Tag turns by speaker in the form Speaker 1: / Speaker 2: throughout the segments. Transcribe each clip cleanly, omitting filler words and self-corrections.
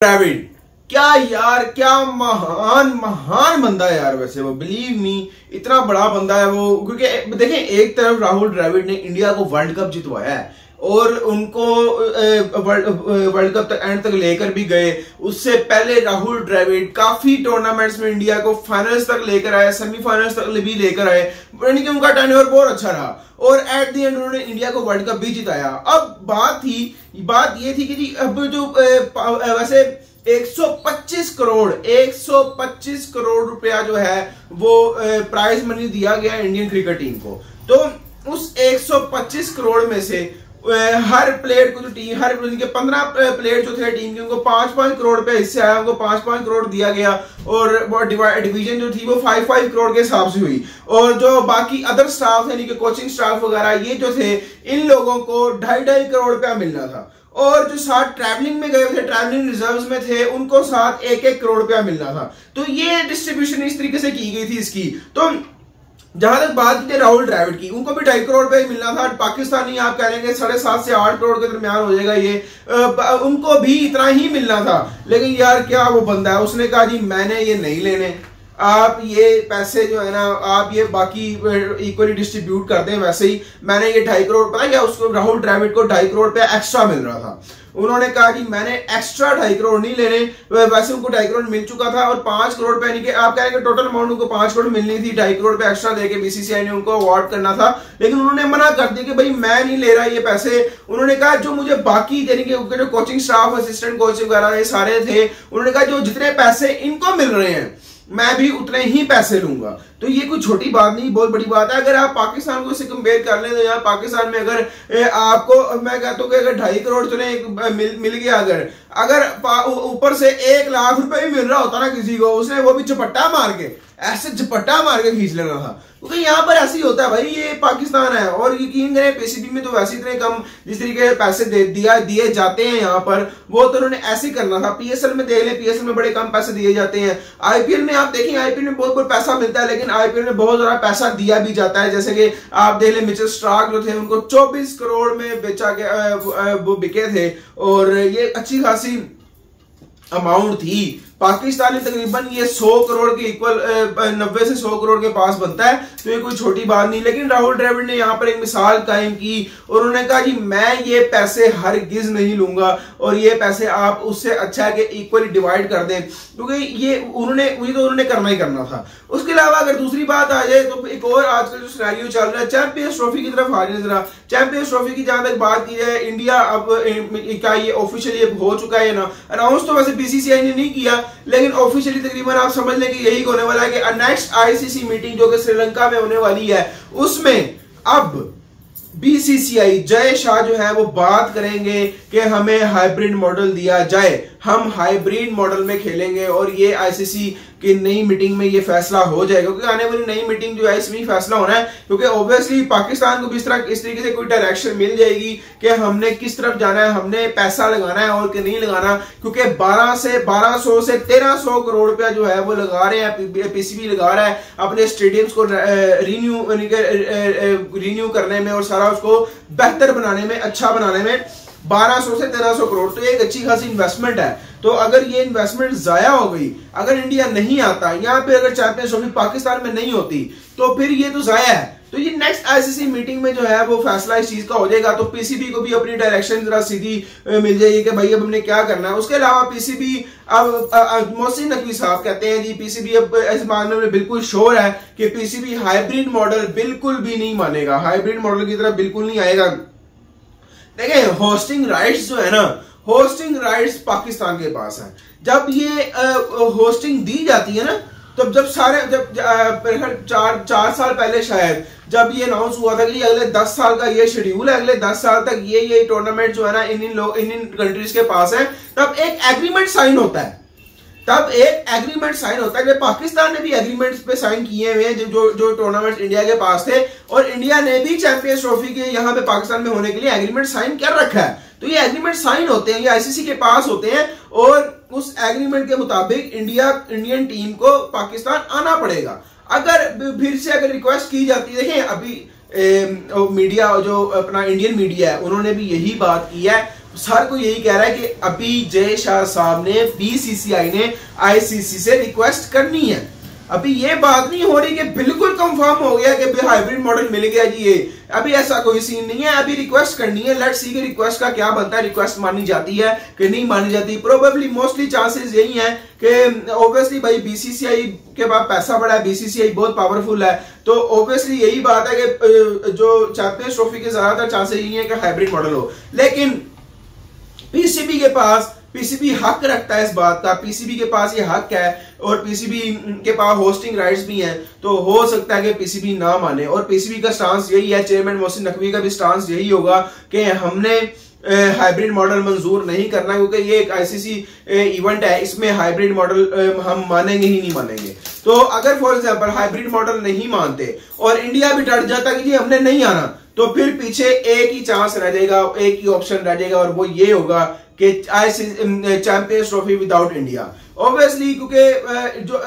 Speaker 1: द्रविड़ क्या यार, क्या महान महान बंदा है यार। वैसे वो बिलीव मी इतना बड़ा बंदा है वो, क्योंकि देखें एक तरफ राहुल द्रविड़ ने इंडिया को वर्ल्ड कप जितवाया है और उनको वर्ल्ड कप तक एंड तक लेकर भी गए। उससे पहले राहुल द्रविड़ काफी टूर्नामेंट्स में इंडिया को फाइनल्स तक लेकर आए, सेमीफाइनल्स तक भी लेकर आए, यानी कि उनका टेन्योर बहुत अच्छा रहा और एट द एंड उन्होंने इंडिया को वर्ल्ड कप भी जिताया। अब बात ये थी कि जी अब जो वैसे 125 करोड़ रुपया जो है वो प्राइज मनी दिया गया इंडियन क्रिकेट टीम को। तो उस 125 करोड़ में से हर प्लेयर को जो टीम, हर के 15 प्लेयर जो थे टीम के, उनको 5-5 करोड़ रुपए हिस्से आया, उनको 5-5 करोड़ दिया गया और वो डिवीजन जो थी वो 5-5 करोड़ के हिसाब से हुई। और जो बाकी अदर स्टाफ यानी कि कोचिंग स्टाफ वगैरह ये जो थे, इन लोगों को 2.5 करोड़ रुपया मिलना था। और जो साथ ट्रैवलिंग में गए थे, ट्रैवलिंग रिजर्व्स में थे, उनको साथ 1-1 करोड़ रुपया मिलना था। तो ये डिस्ट्रीब्यूशन इस तरीके से की गई थी इसकी। तो जहां तक बात की राहुल द्रविड़ की, उनको भी 2.5 करोड़ रुपए मिलना था। पाकिस्तानी आप कह लेंगे 7.5 से 8 करोड़ के दरमियान हो जाएगा ये, उनको भी इतना ही मिलना था। लेकिन यार क्या वो बंदा है, उसने कहा जी मैंने ये नहीं लेने, आप ये पैसे जो है ना आप ये बाकी इक्वली डिस्ट्रीब्यूट कर दें। वैसे ही मैंने ये 2.5 करोड़, पता क्या उसको राहुल द्रविड़ को 2.5 करोड़ रुपया एक्स्ट्रा मिल रहा था। उन्होंने कहा कि मैंने एक्स्ट्रा 2.5 करोड़ नहीं लेने, वैसे उनको 2.5 करोड़ मिल चुका था और 5 करोड़ रुपए यानी कि आप कहेंगे टोटल अमाउंट उनको 5 करोड़ मिलनी थी, 2.5 करोड़ रुपए एक्स्ट्रा देके बीसीसीआई ने उनको अवार्ड करना था। लेकिन उन्होंने मना कर दिया कि भाई मैं नहीं ले रहा ये पैसे। उन्होंने कहा जो मुझे बाकी यानी कि जो कोचिंग स्टाफ, असिस्टेंट कोच वगैरह ये सारे थे, उन्होंने कहा जो जितने पैसे इनको मिल रहे हैं मैं भी उतने ही पैसे लूंगा। तो ये कोई छोटी बात नहीं, बहुत बड़ी बात है। अगर आप पाकिस्तान को इससे कंपेयर कर लें तो यार पाकिस्तान में अगर आपको मैं कहता हूं कि अगर 2.5 करोड़ चले मिल गया, अगर ऊपर से 1 लाख रुपए भी मिल रहा होता ना किसी को, उसने वो भी झपट्टा मार के ऐसे झपट्टा मार के खींच लेना था। क्योंकि यहाँ पर ऐसे ही होता है भाई, ये पाकिस्तान है। और यकीन करें पीसीबी में तो वैसे इतने कम जिस तरीके से पैसे दिए जाते हैं यहाँ पर, वो तो उन्होंने ऐसे करना था। पीएसएल में देख लें, पीएसएल में बड़े कम पैसे दिए जाते हैं। आईपीएल में आप देखें, आईपीएल में बहुत बहुत पैसा मिलता है, लेकिन आईपीएल में बहुत ज्यादा पैसा दिया भी जाता है। जैसे कि आप देख लें मिचेल स्टार्क जो थे, उनको 24 करोड़ में बेचा गया, वो बिके थे और ये अच्छी खासी अमाउंट थी। पाकिस्तानी तकरीबन ये 100 करोड़ के इक्वल 90 से 100 करोड़ के पास बनता है, तो ये कोई छोटी बात नहीं। लेकिन राहुल द्रविड़ ने यहाँ पर एक मिसाल कायम की और उन्होंने कहा जी मैं ये पैसे हरगिज नहीं लूंगा और ये पैसे आप उससे अच्छा है कि इक्वली डिवाइड कर दें, क्योंकि ये उन्होंने करना ही करना था। उसके अलावा अगर दूसरी बात आ जाए तो एक और आजकल जो सिनेरियो चल रहा है, चैंपियंस ट्रॉफी की तरफ आ जाए जरा। चैंपियंस ट्रॉफी की जहां तक बात की जाए, इंडिया अब क्या ये ऑफिशियली हो चुका है ना, अनाउंस तो वैसे बीसीसीआई ने नहीं किया, लेकिन ऑफिशियली तकरीबन आप समझ लें कि यही होने वाला है कि नेक्स्ट आईसीसी मीटिंग जो कि श्रीलंका में होने वाली है, उसमें अब बीसीसीआई जय शाह जो है वो बात करेंगे कि हमें हाइब्रिड मॉडल दिया जाए, हम हाइब्रिड मॉडल में खेलेंगे। और ये आईसीसी की नई मीटिंग में ये फैसला हो जाएगा, क्योंकि आने वाली नई मीटिंग जो है इसमें फैसला होना है। क्योंकि ऑब्वियसली पाकिस्तान को भी इस तरीके से कोई डायरेक्शन मिल जाएगी कि हमने किस तरफ जाना है, हमने पैसा लगाना है और कि नहीं लगाना। क्योंकि 1200 से 1300 करोड़ रुपया जो है वो लगा रहे हैं, पीसीबी लगा रहा है अपने स्टेडियम्स को रिन्यू करने में और सारा उसको बेहतर बनाने में, अच्छा बनाने में। 1200 से 1300 करोड़ तो एक अच्छी खासी इन्वेस्टमेंट है। तो अगर ये इन्वेस्टमेंट जाया हो गई, अगर इंडिया नहीं आता यहाँ पे, अगर चैंपियंस ट्रॉफी पाकिस्तान में नहीं होती, तो फिर ये तो जाया है। तो ये नेक्स्ट आईसीसी मीटिंग में जो है वो फैसला इस चीज का हो जाएगा। तो पीसीबी को भी अपनी डायरेक्शन जरा सीधी मिल जाएगी कि भाई अब हमने क्या करना है। उसके अलावा पीसीबी अब मोहसिन नकवी साहब कहते हैं जी पीसीबी अब इस मामले में बिल्कुल श्योर है कि पीसीबी हाइब्रिड मॉडल बिल्कुल भी नहीं मानेगा, हाइब्रिड मॉडल की तरफ बिल्कुल नहीं आएगा। देखिए होस्टिंग राइट्स जो है ना, होस्टिंग राइट्स पाकिस्तान के पास है। जब ये होस्टिंग दी जाती है ना, तब जब 4 साल पहले शायद जब ये अनाउंस हुआ था कि अगले 10 साल का ये शेड्यूल है, अगले 10 साल तक ये टूर्नामेंट जो है ना इन कंट्रीज के पास है, तब एक एग्रीमेंट साइन होता है। पाकिस्तान ने भी एग्रीमेंट्स पे साइन किए हुए हैं जो टूर्नामेंट्स इंडिया के पास थे, और इंडिया ने भी चैंपियंस ट्रॉफी के यहाँ पे पाकिस्तान में होने के लिए एग्रीमेंट साइन कर रखा है। तो ये एग्रीमेंट साइन होते हैं, ये आईसीसी के पास होते हैं और उस एग्रीमेंट के मुताबिक इंडियन टीम को पाकिस्तान आना पड़ेगा। अगर फिर से अगर रिक्वेस्ट की जाती है, देखें अभी मीडिया जो अपना इंडियन मीडिया है उन्होंने भी यही बात की है, हर कोई यही कह रहा है कि अभी जय शाह साहब ने, बीसीसीआई ने आईसीसी से रिक्वेस्ट करनी है। अभी ये बात नहीं हो रही कि बिल्कुल कंफर्म हो गया कि हाइब्रिड मॉडल मिल गया जी, ये अभी ऐसा कोई सीन नहीं है। अभी रिक्वेस्ट करनी है, लेट्स सी कि रिक्वेस्ट का क्या बनता है, रिक्वेस्ट मानी जाती है कि नहीं मानी जाती। प्रोबेबली मोस्टली चांसेस यही है कि ऑब्वियसली भाई बीसीसीआई के पास पैसा बड़ा है, बीसीसीआई बहुत पावरफुल है, तो ऑब्वियसली यही बात है कि जो चैंपियंस ट्रॉफी के ज्यादातर चांसेस यही है कि हाइब्रिड मॉडल हो। लेकिन पीसीबी के पास, पीसीबी हक रखता है इस बात का, पीसीबी के पास ये हक है और पीसीबी के पास होस्टिंग राइट्स भी हैं, तो हो सकता है कि पीसीबी ना माने। और पीसीबी का स्टांस यही है, चेयरमैन मोहसिन नकवी का भी स्टांस यही होगा कि हमने हाइब्रिड मॉडल मंजूर नहीं करना, क्योंकि ये एक आईसीसी इवेंट है, इसमें हाइब्रिड मॉडल हम मानेंगे ही नहीं मानेंगे। तो अगर फॉर एग्जांपल हाइब्रिड मॉडल नहीं मानते और इंडिया भी डट जाता कि जी हमने नहीं आना, तो फिर पीछे एक ही चांस रह जाएगा, एक ही ऑप्शन रह जाएगा, और वो ये होगा कि champions trophy without India. Obviously क्योंकि जो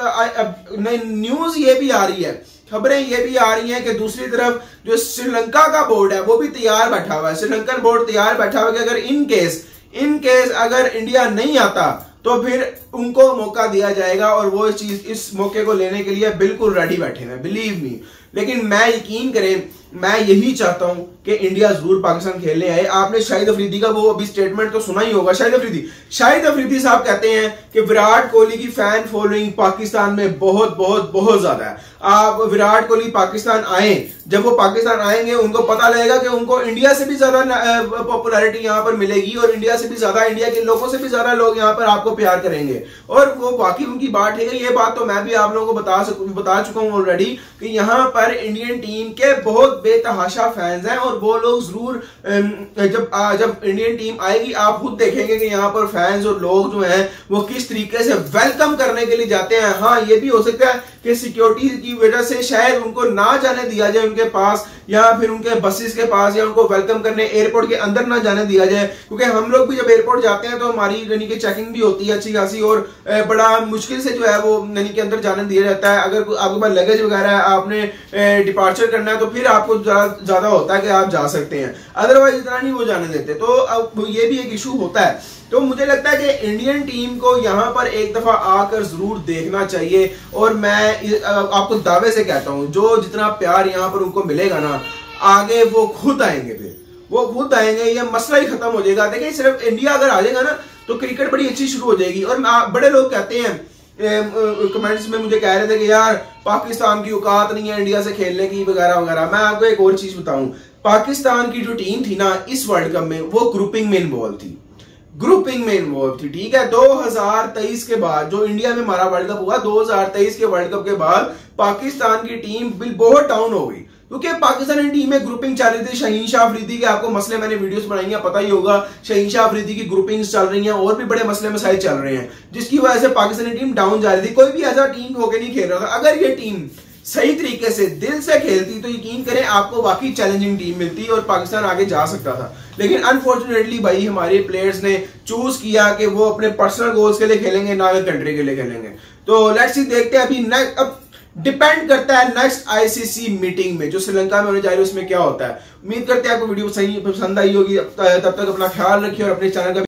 Speaker 1: न्यूज ये भी आ रही है, खबरें ये भी आ रही हैं कि दूसरी तरफ जो श्रीलंका का बोर्ड है वो भी तैयार बैठा हुआ है, श्रीलंकन बोर्ड तैयार बैठा हुआ है कि अगर इन केस अगर इंडिया नहीं आता तो फिर उनको मौका दिया जाएगा, और वो इस मौके को लेने के लिए बिल्कुल रेडी बैठे हैं, बिलीव मी। लेकिन मैं यकीन करें, मैं यही चाहता हूं कि इंडिया जरूर पाकिस्तान खेलने आए। आपने शाहिद अफरीदी का वो अभी स्टेटमेंट तो सुना ही होगा। शाहिद अफरीदी साहब कहते हैं कि विराट कोहली की फैन फॉलोइंग पाकिस्तान में बहुत बहुत बहुत ज्यादा है। आप विराट कोहली पाकिस्तान आए, जब वो पाकिस्तान आएंगे उनको पता लगेगा कि उनको इंडिया से भी ज्यादा पॉपुलैरिटी यहाँ पर मिलेगी, और इंडिया से भी ज्यादा, इंडिया के लोगों से भी ज्यादा लोग यहाँ पर आपको प्यार करेंगे। और वो बाकी उनकी बात है, ये बात तो मैं भी आप लोगों को बता चुका हूं ऑलरेडी कि यहाँ पर इंडियन टीम के बहुत बेतहाशा फैंस हैं, और वो लोग जरूर जब इंडियन टीम आएगी आप खुद देखेंगे कि यहाँ पर फैंस और लोग जो हैं वो किस तरीके से वेलकम करने के लिए जाते हैं। हाँ, ये भी हो सकता है कि सिक्योरिटी की वजह से शायद उनको ना जाने दिया जाए उनके पास, या फिर उनके बसेस के पास, या उनको वेलकम करने एयरपोर्ट के अंदर ना जाने दिया जाए, क्योंकि हम लोग भी जब एयरपोर्ट जाते हैं तो हमारी यानी कि चेकिंग भी होती है अच्छी खासी, और बड़ा मुश्किल से जो है वो यानी कि अंदर जाने दिया जाता है। अगर आपके पास लगेज वगैरह है, आपने डिपार्चर करना है, तो फिर आपको ज्यादा होता है कि आप जा सकते हैं, अदरवाइज इतना नहीं वो जाने देते। तो अब ये भी एक इशू होता है। तो मुझे लगता है कि इंडियन टीम को यहाँ पर एक दफा आकर जरूर देखना चाहिए, और मैं आपको दावे से कहता हूँ जो जितना प्यार यहाँ पर उनको मिलेगा ना, आगे वो खुद आएंगे, फिर वो खुद आएंगे, ये मसला ही खत्म हो जाएगा। देखिए सिर्फ इंडिया अगर आ जाएगा ना तो क्रिकेट बड़ी अच्छी शुरू हो जाएगी। और बड़े लोग कहते हैं, कमेंट्स में मुझे कह रहे थे कि यार पाकिस्तान की औकात नहीं है इंडिया से खेलने की वगैरह वगैरह। मैं आपको एक और चीज बताऊं, पाकिस्तान की जो टीम थी ना इस वर्ल्ड कप में, वो ग्रुपिंग में इन्वॉल्व थी, ठीक है। 2023 के बाद जो इंडिया में हमारा वर्ल्ड कप हुआ, 2023 के वर्ल्ड कप के बाद पाकिस्तान की टीम बहुत डाउन हो गई, क्योंकि पाकिस्तानी टीम में ग्रुपिंग चल रही थी। शाहीन शाह अफरीदी के आपको मसले, मैंने वीडियोस बनाई हैं, पता ही होगा, शाहीन शाह अफरीदी की ग्रुपिंग्स चल रही हैं, और भी बड़े मसले मसाइल चल रहे हैं, जिसकी वजह से पाकिस्तानी टीम डाउन जा रही थी। कोई भी ऐसा टीम होकर नहीं खेल रहा था। अगर ये टीम सही तरीके से दिल से खेलती तो यकीन करें आपको वाकई चैलेंजिंग टीम मिलती और पाकिस्तान आगे जा सकता था। लेकिन अनफॉर्चुनेटली भाई हमारे प्लेयर्स ने चूज किया कि वो अपने पर्सनल गोल्स के लिए खेलेंगे, ना कि कंट्री के लिए खेलेंगे। तो लेट्स सी, देखते हैं अभी। अब डिपेंड करता है नेक्स्ट आईसीसी मीटिंग में जो श्रीलंका में होने जा रही है उसमें क्या होता है। उम्मीद करते हैं आपको वीडियो सही पसंद आई होगी। तब तक अपना ख्याल रखिए और अपने चैनल का